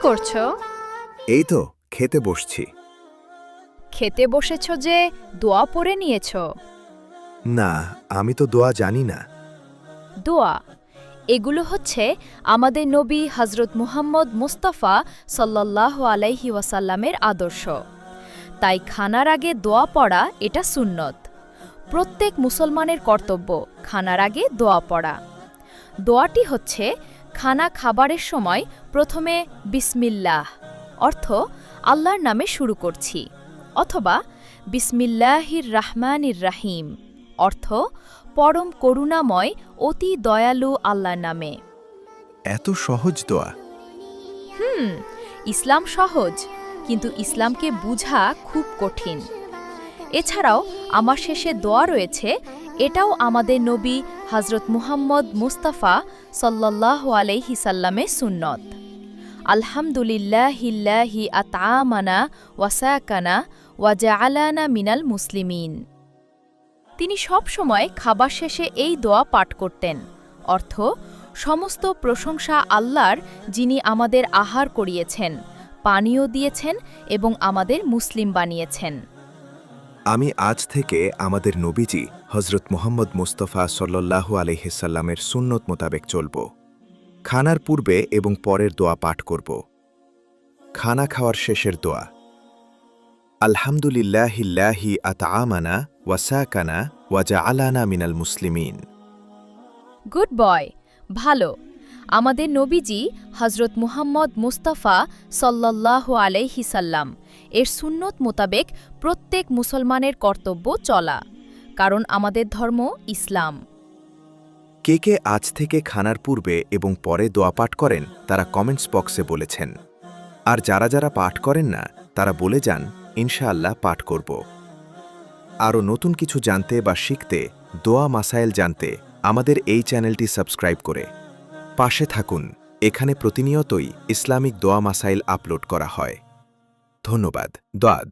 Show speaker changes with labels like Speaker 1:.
Speaker 1: করছো?
Speaker 2: এই তো খেতে বসছি।
Speaker 1: খেতে বসেছো যে দোয়া পড়ে নিয়েছো?
Speaker 2: না, আমি তো দোয়া জানি না।
Speaker 1: দোয়া এগুলো হচ্ছে আমাদের নবী হজরত মুহাম্মদ মুস্তাফা সাল্লাল্লাহু আলাইহি ওয়াসাল্লামের আদর্শ। তাই খানার আগে দোয়া পড়া এটা সুন্নত। প্রত্যেক মুসলমানের কর্তব্য খানার আগে দোয়া পড়া। দোয়াটি হচ্ছে খানা খাবারের সময় প্রথমে বিসমিল্লাহ অর্থ আল্লাহর নামে শুরু করছি, অথবা বিসমিল্লাহির রাহমানির রাহিম অর্থ পরম করুণাময় অতি দয়ালু আল্লাহর নামে।
Speaker 2: এত সহজ দোয়া?
Speaker 1: ইসলাম সহজ, কিন্তু ইসলামকে বুঝা খুব কঠিন। এছাড়াও আমার শেষে দোয়া রয়েছে, এটাও আমাদের নবী হজরত মুহাম্মদ মুস্তাফা সাল্লাল্লাহু আলাইহি সাল্লামের সুন্নত। আলহামদুলিল্লাহিল্লাহি আতআমানা ওয়াসাকানা ওয়া জাআলানা মিনাল মুসলিমিন। তিনি সব সময় খাবার শেষে এই দোয়া পাঠ করতেন, অর্থ সমস্ত প্রশংসা আল্লাহর, যিনি আমাদের আহার করিয়েছেন, পানীয় দিয়েছেন এবং আমাদের মুসলিম বানিয়েছেন।
Speaker 2: আমি আজ থেকে আমাদের নবীজি হজরত মুহাম্মদ মুস্তাফা সাল্লাল্লাহু আলাইহিসাল্লামের সুন্নত মোতাবেক চলব। খানার পূর্বে এবং পরের দোয়া পাঠ করব। খানা খাওয়ার শেষের দোয়া, আলহামদুলিল্লাহিল্লাহি আতআমানা ওয়াসাকানা ওয়া জাআলানা মিনাল মুসলিমিন।
Speaker 1: গুড বয়, ভালো। আমাদের নবীজি হজরত মুহাম্মদ মুস্তাফা সাল্লাল্লাহু আলাইহি সাল্লাম এর সুন্নত মোতাবেক প্রত্যেক মুসলমানের কর্তব্য চলা, কারণ আমাদের ধর্ম ইসলাম।
Speaker 2: কে কে আজ থেকে খানার পূর্বে এবং পরে দোয়া পাঠ করেন তারা কমেন্টস বক্সে বলেছেন। আর যারা যারা পাঠ করেন না তারা বলে যান, ইনশাআল্লাহ পাঠ করব। আরও নতুন কিছু জানতে বা শিখতে, দোয়া মাসাইল জানতে আমাদের এই চ্যানেলটি সাবস্ক্রাইব করে পাশে থাকুন। এখানে প্রতিনিয়তই ইসলামিক দোয়া মাসাইল আপলোড করা হয়। ধন্যবাদ। দোয়াদ।